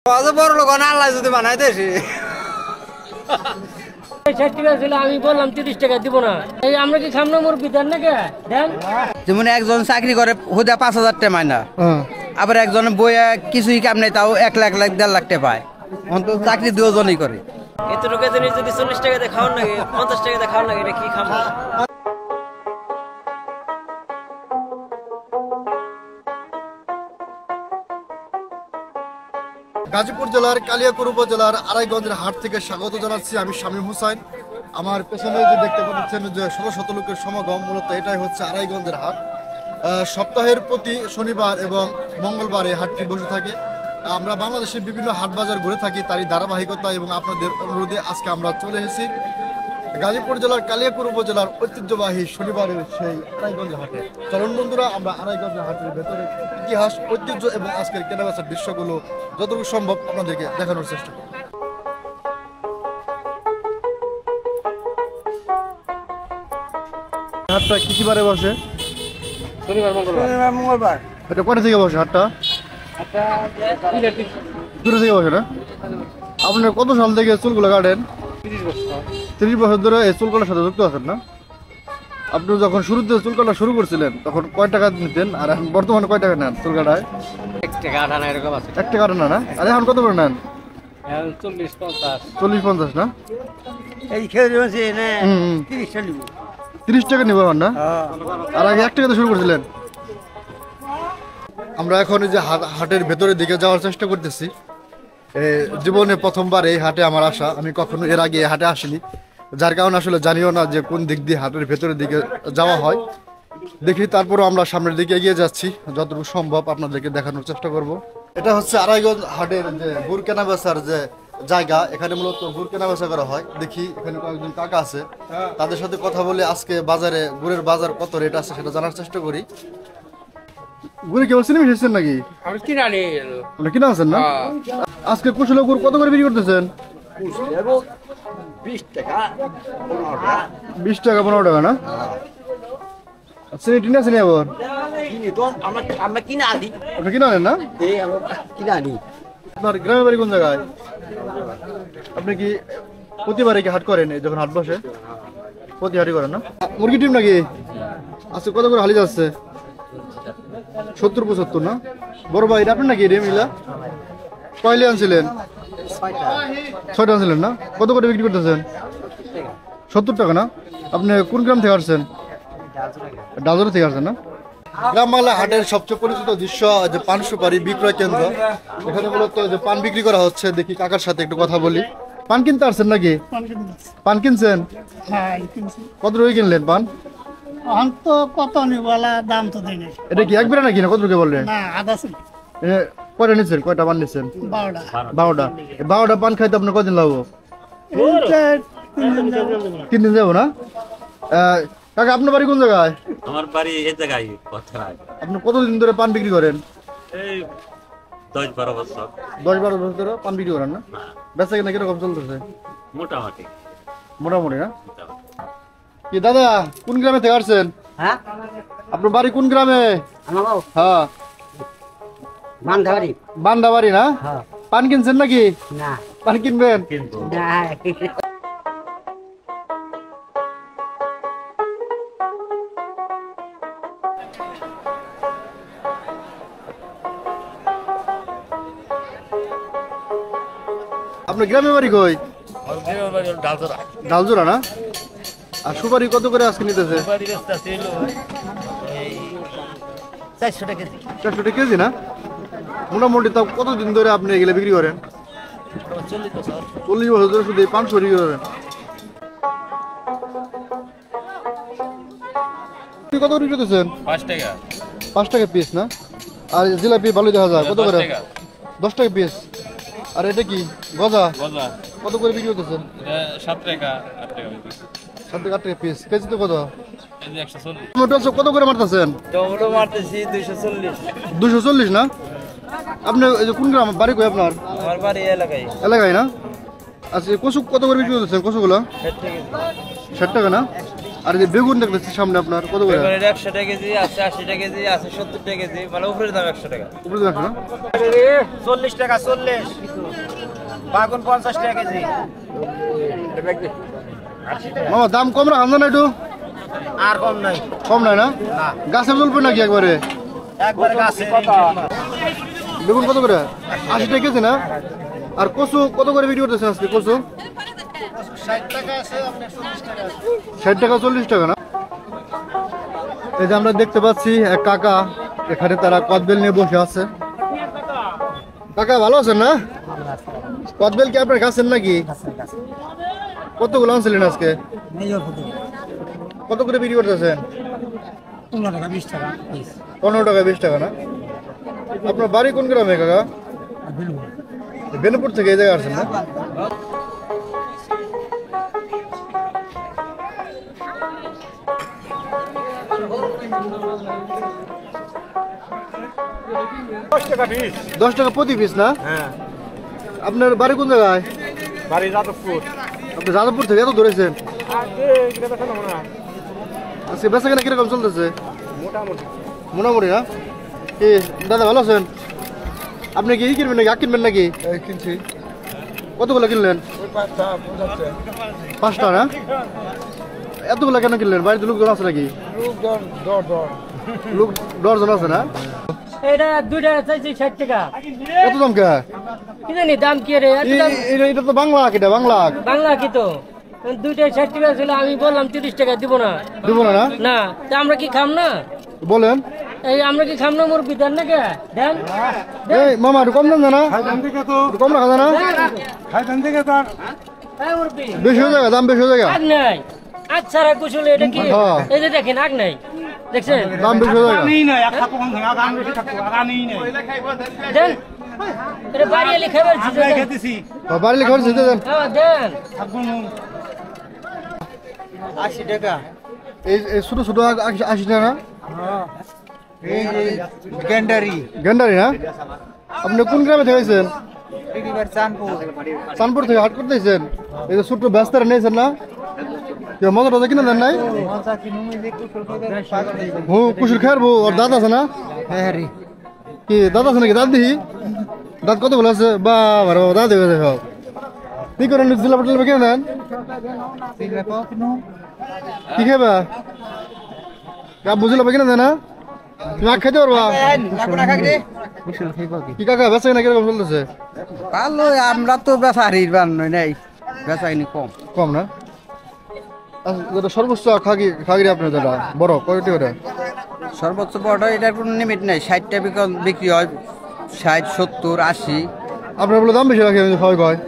বড় লোক আল্লাহ যদি বানাই দেশে 60 টাকা ছিল আমি বললাম 30 টাকা দিব না। এই আমরা কি সামনে মুরগি দেন নাকি দেন? যেমন একজন চাকরি করে হুদা 5,000 টাকা মাইনা, আবার একজন বইয়া কিছুই কাম নেই তাও 1 লাখ 1.5 লাখ টাকা পায়। অন্তত চাকরি দুজনই করে। এতটুকু জিনিস যদি 40 টাকাতে খাওয়ার লাগে 50 টাকাতে খাওয়ার লাগে এটা কি খাবো? গাজীপুর জেলার কালিয়াকৈর উপজেলার আড়াইগঞ্জের হাট থেকে স্বাগত জানাচ্ছি। আমি শামীম হোসেন। আমার পেছনে যে দেখতে পাচ্ছেন যে শত শত লোকের সমাগম, মূলত এটাই হচ্ছে আড়াইগঞ্জের হাট। সপ্তাহের প্রতি শনিবার এবং মঙ্গলবার এই হাটটি বসে থাকে। আমরা বাংলাদেশের বিভিন্ন হাট বাজার ঘুরে থাকি, তারই ধারাবাহিকতা এবং আপনাদের অনুরোধে আজকে আমরা চলে এসেছি গাজীপুর জেলার কালিয়াকৈর উপজেলার ঐতিহ্যবাহী শনিবারের সেই আড়াইগঞ্জ হাটে। চলুন বন্ধুরা, আমরা আড়াইগঞ্জ হাটের ভেতরে ইতিহাস, ঐতিহ্য এবং আজকের কেনাবেচার দৃশ্যগুলো যতটুকু সম্ভব আপনাদেরকে দেখানোর চেষ্টা করব। হাটটা কি কি বারে বসে? শনিবার মঙ্গলবার। এটা কটা থেকে বসে হাটটা? দূরে থেকে বসে না? আপনার কত সাল থেকে চুলগুলো কাটেন? 30 বছর ধরে এই চুল কাটার সাথে যুক্ত আছেন না? আপনি যখন শুরুতে চুল কাটা শুরু করছিলেন তখন কয় টাকা নিতেন, আর এখন বর্তমানে কয় টাকা নেন চুল কাটায়? 1 টাকা আনা এরকম আছে। 1 টাকা না? আর এখন কত করে নেন? 40-50 না? এই খেয়ে বসে না 30 টাকা নিব। 30 টাকা নিব না? আর আগে 1 টাকাতে শুরু করছিলেন। আমরা এখন এই যে হাটের ভেতরের দিকে যাওয়ার চেষ্টা করতেছি। জীবনে প্রথমবার এই হাটে আমার আসা, আমি কখনো এর আগে এই হাটে আসিনি, যার কারণে আসলে জানিও না যে কোন দিক দিয়ে হাটের ভেতরের দিকে যাওয়া হয়। দেখি তারপরও আমরা সামনের দিকে এগিয়ে যাচ্ছি, যতটুকু সম্ভব আপনাদেরকে দেখানোর চেষ্টা করব। এটা হচ্ছে আড়াইগঞ্জ হাটের যে গুড় কেনা বেচার যে জায়গা, এখানে মূলত গুড় কেনা বেচা করা হয়। দেখি এখানে কয়েকজন কাকা আছে, তাদের সাথে কথা বলে আজকে বাজারে গুড়ের বাজার কত রেট আছে সেটা জানার চেষ্টা করি। গুড়ে কেবল চিনি মিশিয়েছেন নাকি? আমি কিনা নি। আপনি কিনা আছেন না? আজকে কুশল গুড় কত করে বিক্রি করতেছেন? 20 টাকা 15 টাকা। 20 টাকা 15 টাকা না? চিনি টিনা চিনি আবার কিনি তো আমরা কিনা আনি। আপনি কিনা আনেন না? এই আমরা কিনা আনি। আপনার গ্রামের বাড়ি কোন জায়গায়? আপনি কি প্রতিবারে কি হাট করেন যখন হাট বসে? প্রতি হাটই করেন না? মুরগি টিম নাকি? আজকে কত করে হালি যাচ্ছে? 70-75 না? বড় ভাই আপনি নাকি রে মিলা? কয়লে আনছিলেন? 6টা আনছিলেন না? কত করে বিক্রি করতেছেন? 70 টাকা না? আপনি কোন গ্রাম থেকে আসছেন? ডাজরা থেকে আসছেন না? গ্রাম বাংলা হাটের সবচেয়ে পরিচিত দৃশ্য যে পান সুপারি বিক্রয় কেন্দ্র। এখানে মূলত যে পান বিক্রি করা হচ্ছে, দেখি কাকার সাথে একটু কথা বলি। পান কিনতে আসছেন নাকি? পান কিনছেন? কত রুপি কিনলেন পান? তো কত নিবলা দাম তো দেয় নাই। এটা কি একবারে নাকি না কত রুপি বললেন? না আদা ছিল কয়টা নিচ্ছেন? কয়টা পান নিচ্ছেন? 12টা। 12টা পান খাইতে আপনার কদিন লাগবো? 3 দিন যাবো না? কাকা আপনার বাড়ি কোন জায়গায়? আমার বাড়ি এই জায়গায় কথায়। আপনি কতদিন ধরে পান বিক্রি করেন? এই 10-12 বছর। 10-12 বছর ধরে পান বিক্রি করেন না? বেচা কিনা কিরকম চলতেছে? মোটামুটি মোটামুটি না? কি দাদা কোন গ্রামে থেকে আসছেন? হ্যাঁ? আপনার বাড়ি কোন গ্রামে? আমার বাবু হ্যাঁ মানধারি। বান্দাবাড়ি না? হ্যাঁ। পান কিনছেন নাকি? না। পান কিনবেন? কিন্তু না। আপনার গ্রামের বাড়ি কই? ডালজোড়া না? আর সুপারি কত করে আজকে নিতেছে? 400 টাকা কেজি। 400 টাকা কেজি না? মোটামুটি তাও কতদিন ধরে আপনি এগুলো বিক্রি করেন? 40 বছর ধরে শুধু এই পান সুপারি বিক্রি করেন? কত করে বিক্রি করতেছেন? 5 টাকা। 5 টাকা পিস না? আর জিলাপি ভালো দেখা যায় কত করে? 10 টাকা পিস। আর এটা কি গজা? গজা কত করে বিক্রি করতেছেন? এটা 7 টাকা 8 টাকা। 7 টাকা 8 টাকা পিস। কেজি তো কত? এই যে 140। টমেটো কত করে মারতেছেন? টমেটো মারতেছি 240। 240 না? আপনি এই যে কোন গ্রাম বাড়ি কই আপনার? আমার বাড়ি এলাকায়। এলাকায় না? আচ্ছা কচু কত করে বিক্রি করতেছেন? কচুগুলো 60 টাকা। 60 টাকা না? আর যে বেগুন দেখতেছি সামনে আপনার কত করে? 100 টাকা কেজি আছে, 80 টাকা কেজি আছে, 70 টাকা কেজি, মানে উপরে দাম 100 টাকা। উপরে দেখো না 40 টাকা 40, বাগুন 50 টাকা কেজি। মামা দাম কম রাখা না একটু? আর কম নাই, কম নাই না? গাছে চলবে নাকি একবারে? একবার গাছে। বেগুন কত করে? 80 টাকা কেজি না? আর কচু কত করে বিক্রি করতেছেন আজকে কচু? 60 টাকা আছে, আপনার 40 টাকা আছে। 60 টাকা 40 টাকা না? এই যে আমরা দেখতে পাচ্ছি এক কাকা এখানে তারা কদবেল নিয়ে বসে আছে। কাকা ভালো আছেন না? কদবেল কি আপনার গাছের নাকি? কতগুলো আনছিলেন আজকে? কত করে বিক্রি করতেছেন? 15 টাকা 20 টাকা 15 টাকা 20 টাকা না? আপনার বাড়ি কোন গ্রামে কাকা? বেনপুর থেকে এই জায়গায় আসছেন না? দশ টাকা প্রতি পিস না? আপনার বাড়ি কোন জায়গায়? বাড়ি যাদবপুর। আপনি যাদবপুর থেকে এত ধরেছেন? আজকে বেচা কেনা কিরকম চলতেছে? মোটামুটি না? কি দাদা ভালো আছেন? আপনি কি কিনবেন নাকি আখ কিনবেন নাকি? কিনছি। কতগুলো কিনলেন? 5টা না? এতগুলো কেন কিনলেন? বাড়িতে লোকজন আছে নাকি? লোক 10 জন আছে না? এটা দুইটা চাইছি 60 টাকা। এত দাম কে? কি জানি দাম কি রে? এত দাম এটা তো বাংলা আখ, এটা বাংলা আখ। বাংলা কি তো দুইটা 60 টাকা ছিল, আমি বললাম 30 টাকা দিব না। দিব না না? না তা আমরা কি খাম না? বলেন। এই আমরা কি খাম না মুরগি দেন না কে? দেন এই মামা একটু কম দাম জানা? একটু কম রাখা জানা? এই মুরগি বেশি হয়ে যায়, দাম বেশি হয়ে যায়। আগ নাই, আগ ছাড়া কুশলে এটা কি? হ্যাঁ। এই যে দেখেন আগ নাই, দেখছেন? দাম বেশি হয়ে যায়। দেন এটা বাড়ি এলে খাবার বাড়ি লিখে দিতে দেন। দেন 80 টাকা। এই ছোট ছোট আখ 80 টাকা না? এই গেন্ডারি গেন্ডারি না? আপনি কোন গ্রামে থেকেছেন? চাঁদপুর। চাঁদপুর থেকে হাট করতেছেন? এই যে ছোট্ট ব্যস্তারা নিয়েছেন না? মজা টজা কিনে দেন নাই? কুশুর খেয়ারবো ওর দাঁত আছে না? কি দাঁত আছে নাকি? দাঁত দিহি দাঁত কতগুলো আছে? বাবা দাঁত হয়ে গেছে সব। কি করেন জিলাপি টিলাপি কিনে দেন? কি খাবা? বুঝলাম কিনে দেন না? তুমি আখ খাইতে পারবা? কি কাকা বেচা কিনা কিরকম চলতেছে? ভালো, আমরা তো বেচা হারির বান্নই নাই, বেচা কিনি কম। কম না? আচ্ছা, যেটা সর্বোচ্চ খাগিরি আপনার যেটা বড় কয়টি ওটা? সর্বোচ্চ বড় এটার কোনো লিমিট নাই, 60 টাকা বিক্রি হয়, 60, 70, 80। আপনার বলে দাম বেশি রাখে হয় কয়?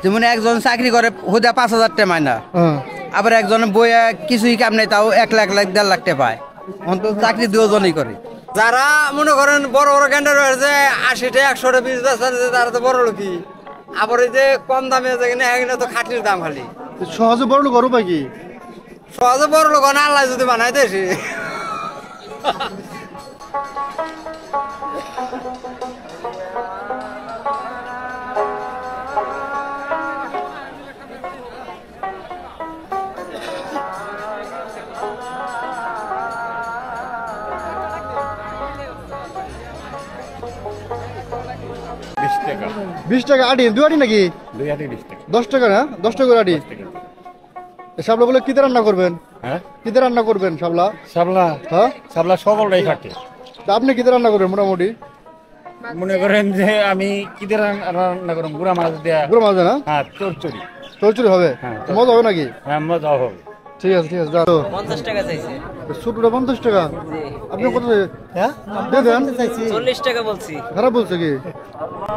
যেমন একজন চাকরি করে হুদা 5,000 টাকা মাইনা, হ্যাঁ। আবার একজন বইয়া কিছুই কাম নেই, তাও 1 লাখ 1.5 লাখ টাকা পায়। অন্ত চাকরি দুজনই করে। যারা মনে করেন বড় বড় ক্যান্ডার হয়েছে 80 টাকা 100 টাকা পিস তারা তো বড় লোকই। আবার এই যে কম দামে এখানে তো খাটির দাম খালি। সহজে বড় লোক আরো পাই কি? সহজে বড় লোক না, আল্লাহ যদি বানাই দেশে। টাকা 20 টাকা আটি? দুই আটি নাকি? 20 টাকা 10 টাকা না? 10 টাকা করে আটি। শাপলা বলে কিতে রান্না করবেন? হ্যাঁ কিতে রান্না করবেন শাপলা? সাবলা হ্যাঁ, সাবলা সকলটাই খাটে। তা আপনি কিতে রান্না করবেন মোটামুটি? মনে করেন যে আমি কিদের রান্না করব, গুড়া মাছ দেয়া। গুঁড়ো মাছ না? হ্যাঁ চচ্চড়ি। চলচুরি হবে? হ্যাঁ, মজা হবে নাকি? হ্যাঁ মজা হবে। ঠিক আছে ঠিক আছে, যাও। 50 টাকা চাইছে। ছোটটা 50 টাকা? আপনি কত হ্যাঁ দিয়ে দেন? 40 টাকা বলছি। খারাপ বলছে কি?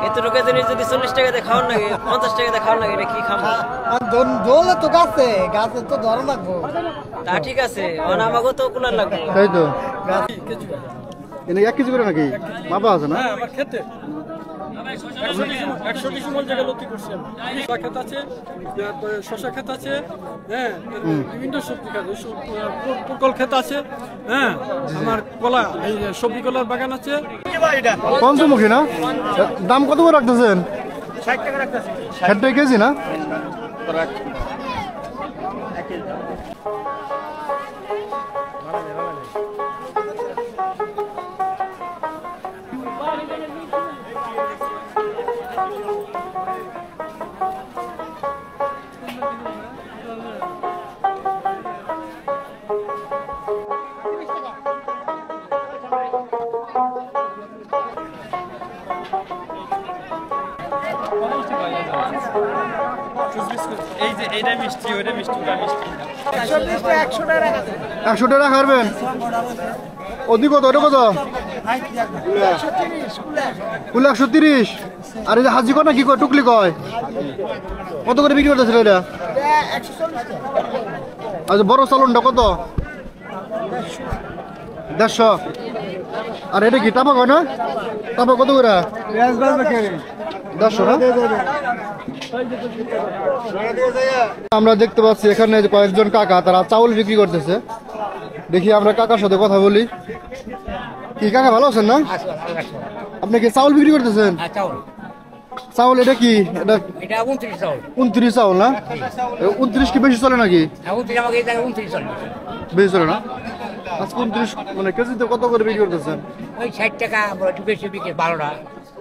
এতটুকু জিনিস যদি 40 টাকা দিয়ে খাওয়ার লাগে, 50 টাকা দিয়ে খাওয়ার লাগে, এটা কি খাবো? দোলে তো গাছে গাছে তো ধরা লাগবো। তা ঠিক আছে, আমাকেও তো কুলার লাগবে। তাই তো। এনে 1 কেজি করে নাকি? মাপা আছে না? আমার খেতে 100 ডিসিমল জায়গা লতি করছেন। শসা ক্ষেত আছে, তারপরে শসা ক্ষেত আছে, হ্যাঁ বিভিন্ন সবজি ক্ষেত, পটল ক্ষেত আছে, হ্যাঁ আমার কলা এই সবজি কলার বাগান আছে। পঞ্চমুখী না? দাম কত করে রাখতেছেন? 60 টাকা রাখতেছি। 60 টাকা কেজি না? এই যে এইটা মিষ্টি ওইটা মিষ্টি ওটা মিষ্টি 100 টাকা খাবেন ওদি কত ওটা কত কুলে 130 আর এই যে হাজি কয় না কি কয় টুকলি কয় কত করে বিক্রি করতেছে এটা আচ্ছা বড় চালনটা কত 150 আর এটা কি টাপা কয় না টাপা কত করে 150 না আমরা দেখতে পাচ্ছি এখানে যে কয়েকজন কাকা তারা চাউল বিক্রি করতেছে দেখি আমরা কাকার সাথে কথা বলি কি কাকা ভালো আছেন না আপনি কি চাউল বিক্রি করতেছেন চাউল এটা কি এটা 29 চাউল না 29 কি বেশি চলে নাকি বেশি চলে না আজকে 29 মানে কেজিতে কত করে বিক্রি করতেছেন ওই 60 টাকা একটু বেশি বিক্রি 12 টাকা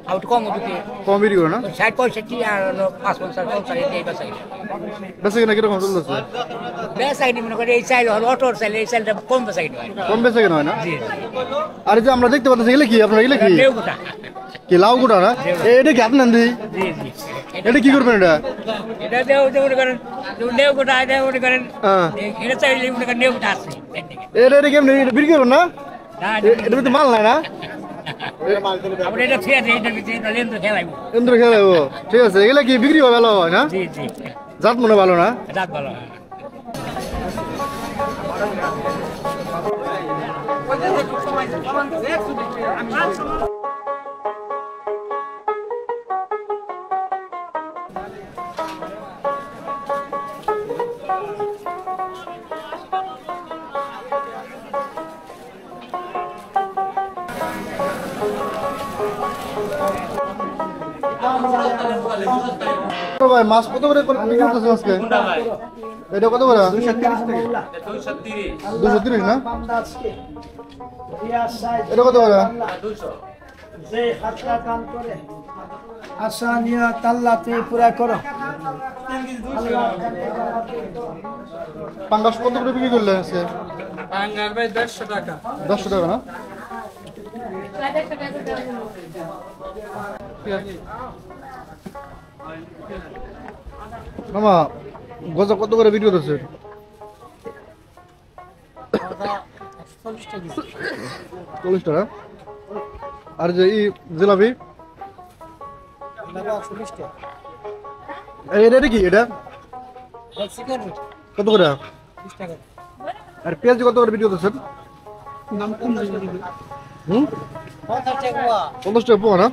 আর একটু কম বিক্রি কম বিক্রি করে না 60 65 আর 55 এই বেচা বেশি কিনা কিরকম চলতেছে বেচা কিনি মনে করে এই চাইল হল অটোর চাইলে এই চাইলটা কম বেচা কিনি হয় কম বেশি কিনা হয় না জি আর এই যে আমরা দেখতে পাচ্ছি এগুলো কি আপনারা এগুলো কি নেউটা কি লাউ গুড়া না এটা কি আপনার দি জি জি এটা কি করবেন এটা এটা দেও যে মনে করেন নেউটা এটা মনে করেন হ্যাঁ এটা চাইলে মনে করেন নেউটা আছে এটা কেমন বিক্রি করবেন না না এটা তো মাল নাই না আমরা এটা ছেড়ে দেই এটা ভিতরে লেন্দ্র খেলাইবো ইন্দ্র খেলাবো ঠিক আছে এগুলো কি বিক্রি হয় ভালো হয় না জি জি জাত মনে ভালো না রাত ভালো ভাই মাছ কত করে বিক্রি করতেছে আজকে এটা কত করে 230 না এটা কত করে যে হাতটা কাম করে আশা নিয়ে তাল্লাতে পুরা করো পাঙ্গাস কত করে বিক্রি করলে আজকে পাঙ্গাস ভাই 150 টাকা 100 টাকা না মামা গজা কত করে বিক্রি করতেছে 40 টাকা আর যে এই জিলাপি এটা কি এটা কত করে আর পেঁয়াজ কত করে বিক্রি করতেছেন 50 টাকা পোয়া না